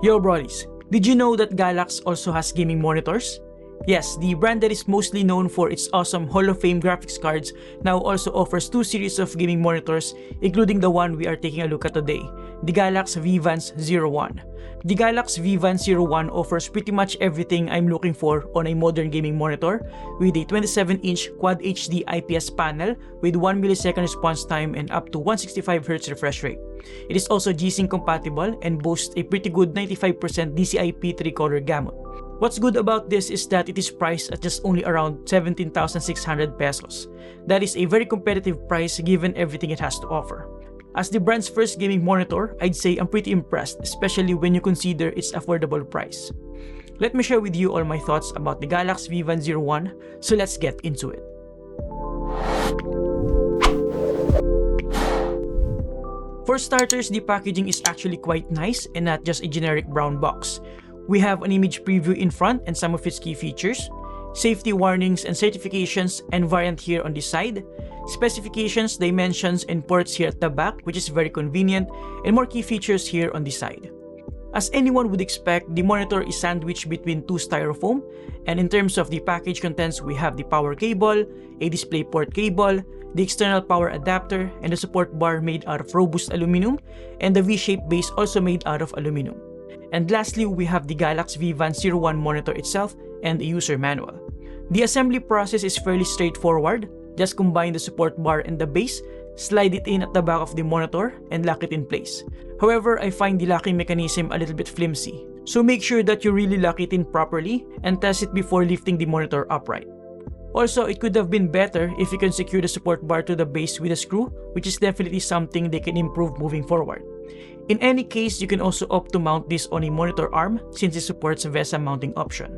Yo brolies, did you know that Galax also has gaming monitors? Yes, the brand that is mostly known for its awesome Hall of Fame graphics cards now also offers two series of gaming monitors, including the one we are taking a look at today, the Galax Vivance-01. The Galax Vivance-01 offers pretty much everything I'm looking for on a modern gaming monitor, with a 27-inch Quad HD IPS panel with 1 millisecond response time and up to 165Hz refresh rate. It is also G-Sync compatible and boasts a pretty good 95% DCI-P3 color gamut. What's good about this is that it is priced at just only around 17,600 pesos. That is a very competitive price given everything it has to offer. As the brand's first gaming monitor, I'd say I'm pretty impressed, especially when you consider its affordable price. Let me share with you all my thoughts about the Galax Vivance-01, so let's get into it. For starters, the packaging is actually quite nice and not just a generic brown box. We have an image preview in front and some of its key features, safety warnings and certifications and variant here on the side, specifications, dimensions, and ports here at the back, which is very convenient, and more key features here on the side. As anyone would expect, the monitor is sandwiched between two styrofoam, and in terms of the package contents, we have the power cable, a DisplayPort cable, the external power adapter, and the support bar made out of robust aluminum, and the V-shaped base also made out of aluminum. And lastly, we have the Galax Vivance-01 monitor itself and a user manual. The assembly process is fairly straightforward. Just combine the support bar and the base, slide it in at the back of the monitor, and lock it in place. However, I find the locking mechanism a little bit flimsy, so make sure that you really lock it in properly and test it before lifting the monitor upright. Also, it could have been better if you can secure the support bar to the base with a screw, which is definitely something they can improve moving forward. In any case, you can also opt to mount this on a monitor arm since it supports a VESA mounting option.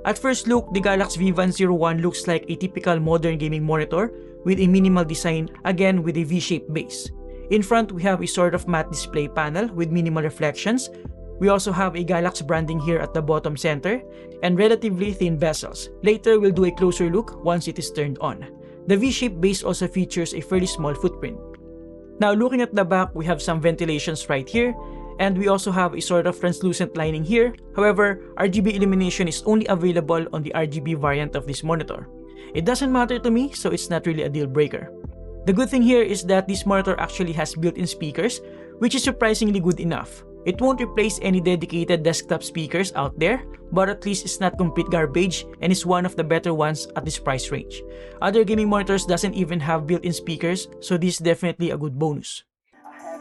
At first look, the Galax Vivance-01 looks like a typical modern gaming monitor with a minimal design, again with a V-shaped base. In front, we have a sort of matte display panel with minimal reflections. We also have a Galax branding here at the bottom center and relatively thin bezels. Later, we'll do a closer look once it is turned on. The V-shaped base also features a fairly small footprint. Now looking at the back, we have some ventilations right here, and we also have a sort of translucent lining here. However, RGB illumination is only available on the RGB variant of this monitor. It doesn't matter to me, so it's not really a deal breaker. The good thing here is that this monitor actually has built-in speakers, which is surprisingly good enough. It won't replace any dedicated desktop speakers out there, but at least it's not complete garbage and is one of the better ones at this price range. Other gaming monitors doesn't even have built-in speakers, so this is definitely a good bonus.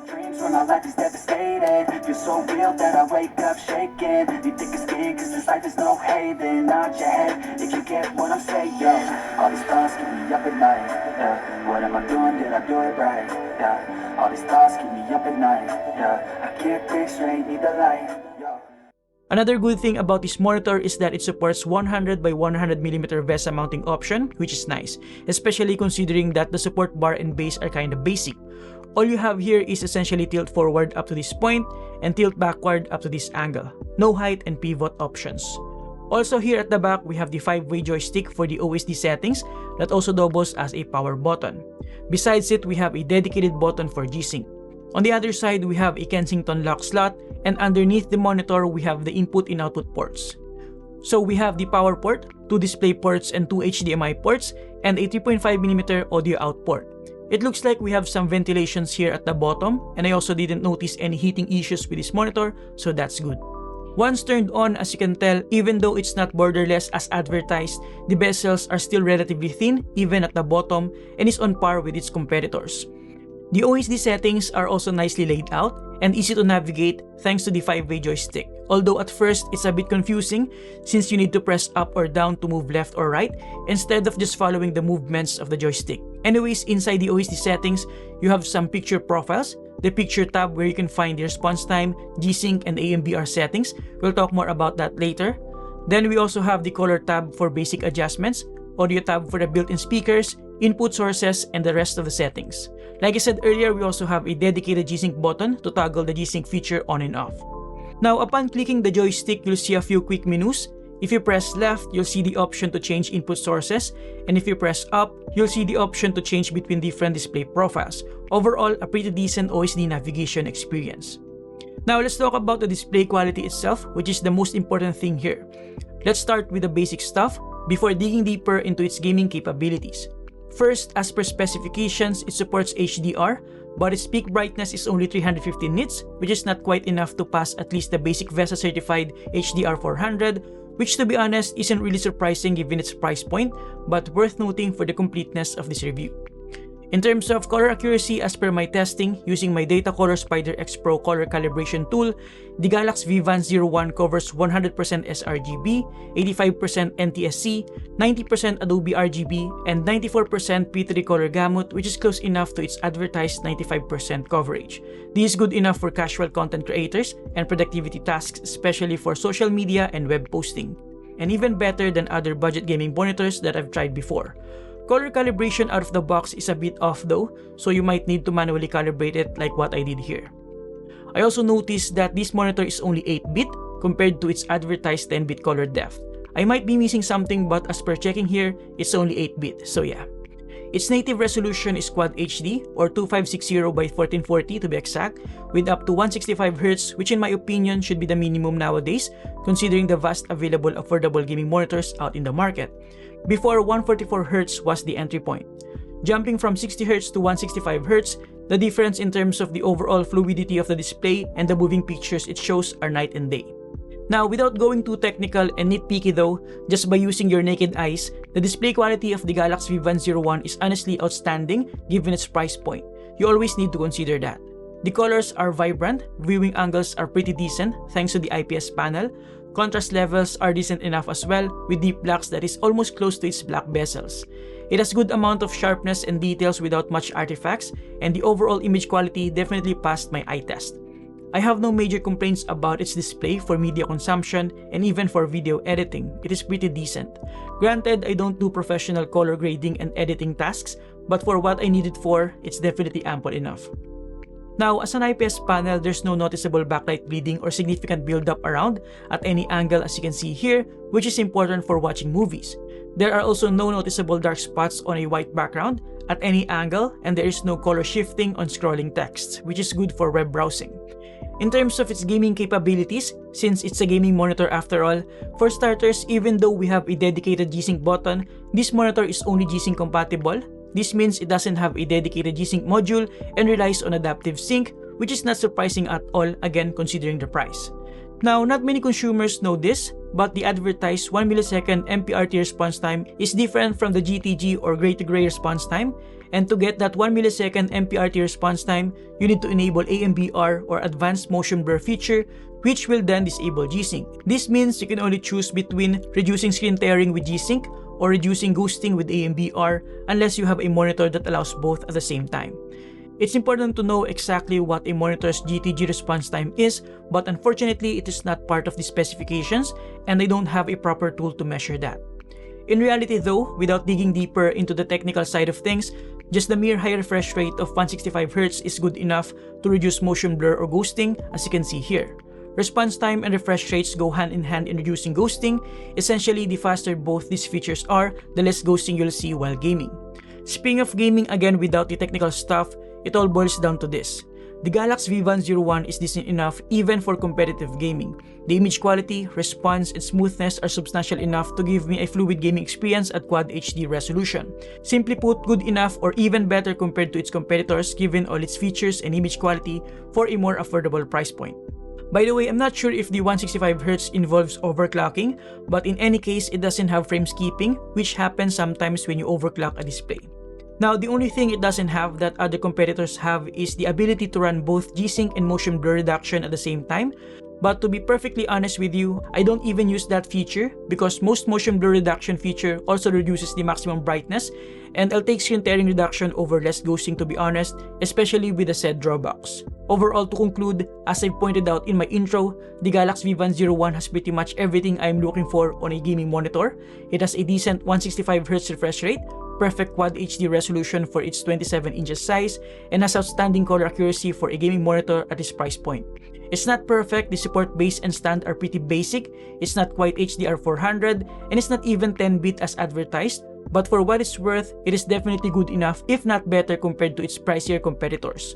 When my life is devastated, feel so real that I wake up shaking. Need thick skin cause this life is no haven. Nod your head if you get what I'm saying. All these thoughts keep me up at night, yeah. What am I doing, did I do it right, yeah. All these thoughts keep me up at night, yeah. I can't think straight, need the light, yeah. Another good thing about this monitor is that it supports 100 by 100mm VESA mounting option, which is nice, especially considering that the support bar and base are kind of basic. All you have here is essentially tilt forward up to this point and tilt backward up to this angle. No height and pivot options. Also here at the back, we have the 5-way joystick for the OSD settings that also doubles as a power button. Besides it, we have a dedicated button for G-Sync. On the other side, we have a Kensington lock slot, and underneath the monitor, we have the input and output ports. So we have the power port, 2 display ports and 2 HDMI ports, and a 3.5mm audio out port. It looks like we have some ventilations here at the bottom, and I also didn't notice any heating issues with this monitor, so that's good. Once turned on, as you can tell, even though it's not borderless as advertised, the bezels are still relatively thin, even at the bottom, and is on par with its competitors. The OSD settings are also nicely laid out and easy to navigate thanks to the 5-way joystick. Although at first, it's a bit confusing since you need to press up or down to move left or right instead of just following the movements of the joystick. Anyways, inside the OSD settings, you have some picture profiles, the picture tab where you can find the response time, G-Sync, and AMBR settings. We'll talk more about that later. Then we also have the color tab for basic adjustments, audio tab for the built-in speakers, input sources, and the rest of the settings. Like I said earlier, we also have a dedicated G-Sync button to toggle the G-Sync feature on and off. Now, upon clicking the joystick, you'll see a few quick menus. If you press left, you'll see the option to change input sources, and if you press up, you'll see the option to change between different display profiles. Overall, a pretty decent OSD navigation experience. Now let's talk about the display quality itself, which is the most important thing here. Let's start with the basic stuff before digging deeper into its gaming capabilities. First, as per specifications, it supports HDR, but its peak brightness is only 350 nits, which is not quite enough to pass at least the basic VESA certified HDR 400, which to be honest isn't really surprising given its price point, but worth noting for the completeness of this review. In terms of color accuracy, as per my testing using my Datacolor Spider X Pro color calibration tool, the Galax Vivance-01 covers 100% sRGB, 85% NTSC, 90% Adobe RGB, and 94% P3 color gamut, which is close enough to its advertised 95% coverage. This is good enough for casual content creators and productivity tasks, especially for social media and web posting, and even better than other budget gaming monitors that I've tried before. Color calibration out of the box is a bit off though, so you might need to manually calibrate it like what I did here. I also noticed that this monitor is only 8-bit compared to its advertised 10-bit color depth. I might be missing something, but as per checking here, it's only 8-bit, so yeah. Its native resolution is Quad HD or 2560 by 1440 to be exact, with up to 165Hz, which in my opinion should be the minimum nowadays considering the vast available affordable gaming monitors out in the market. Before, 144Hz was the entry point. Jumping from 60Hz to 165Hz, the difference in terms of the overall fluidity of the display and the moving pictures it shows are night and day. Now, without going too technical and nitpicky though, just by using your naked eyes, the display quality of the Galax Vivance-01 is honestly outstanding given its price point. You always need to consider that. The colors are vibrant, viewing angles are pretty decent thanks to the IPS panel, contrast levels are decent enough as well with deep blacks that is almost close to its black bezels. It has good amount of sharpness and details without much artifacts, and the overall image quality definitely passed my eye test. I have no major complaints about its display for media consumption and even for video editing, it is pretty decent. Granted, I don't do professional color grading and editing tasks, but for what I need it for, it's definitely ample enough. Now, as an IPS panel, there's no noticeable backlight bleeding or significant buildup around at any angle as you can see here, which is important for watching movies. There are also no noticeable dark spots on a white background at any angle, and there is no color shifting on scrolling text, which is good for web browsing. In terms of its gaming capabilities, since it's a gaming monitor after all, for starters, even though we have a dedicated G-Sync button, this monitor is only G-Sync compatible. This means it doesn't have a dedicated G-Sync module and relies on adaptive sync, which is not surprising at all, again considering the price. Now, not many consumers know this, but the advertised 1 millisecond MPRT response time is different from the GTG or gray to gray response time, and to get that 1 millisecond MPRT response time, you need to enable AMBR or Advanced Motion Blur feature, which will then disable G-Sync. This means you can only choose between reducing screen tearing with G-Sync or reducing ghosting with AMBR unless you have a monitor that allows both at the same time. It's important to know exactly what a monitor's GTG response time is, but unfortunately it is not part of the specifications and I don't have a proper tool to measure that. In reality though, without digging deeper into the technical side of things, just the mere high refresh rate of 165Hz is good enough to reduce motion blur or ghosting, as you can see here. Response time and refresh rates go hand in hand in reducing ghosting. Essentially, the faster both these features are, the less ghosting you'll see while gaming. Speaking of gaming, again without the technical stuff, it all boils down to this. The Galax Vivance-01 is decent enough even for competitive gaming. The image quality, response, and smoothness are substantial enough to give me a fluid gaming experience at Quad HD resolution. Simply put, good enough or even better compared to its competitors given all its features and image quality for a more affordable price point. By the way, I'm not sure if the 165Hz involves overclocking, but in any case, it doesn't have frame skipping, which happens sometimes when you overclock a display. Now, the only thing it doesn't have that other competitors have is the ability to run both G-Sync and motion blur reduction at the same time. But to be perfectly honest with you, I don't even use that feature because most motion blur reduction feature also reduces the maximum brightness, and I'll take screen tearing reduction over less ghosting to be honest, especially with the said drawbacks. Overall, to conclude, as I pointed out in my intro, the Galax Vivance-01 has pretty much everything I'm looking for on a gaming monitor. It has a decent 165Hz refresh rate, perfect Quad HD resolution for its 27 inches size, and has outstanding color accuracy for a gaming monitor at its price point. It's not perfect, the support base and stand are pretty basic, it's not quite HDR 400, and it's not even 10-bit as advertised, but for what it's worth, it is definitely good enough if not better compared to its pricier competitors.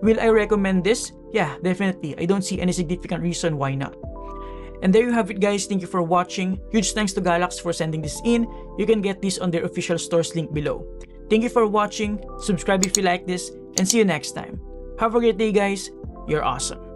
Will I recommend this? Yeah, definitely. I don't see any significant reason why not. And there you have it, guys. Thank you for watching. Huge thanks to Galax for sending this in. You can get this on their official stores link below. Thank you for watching. Subscribe if you like this, and see you next time. Have a great day, guys. You're awesome.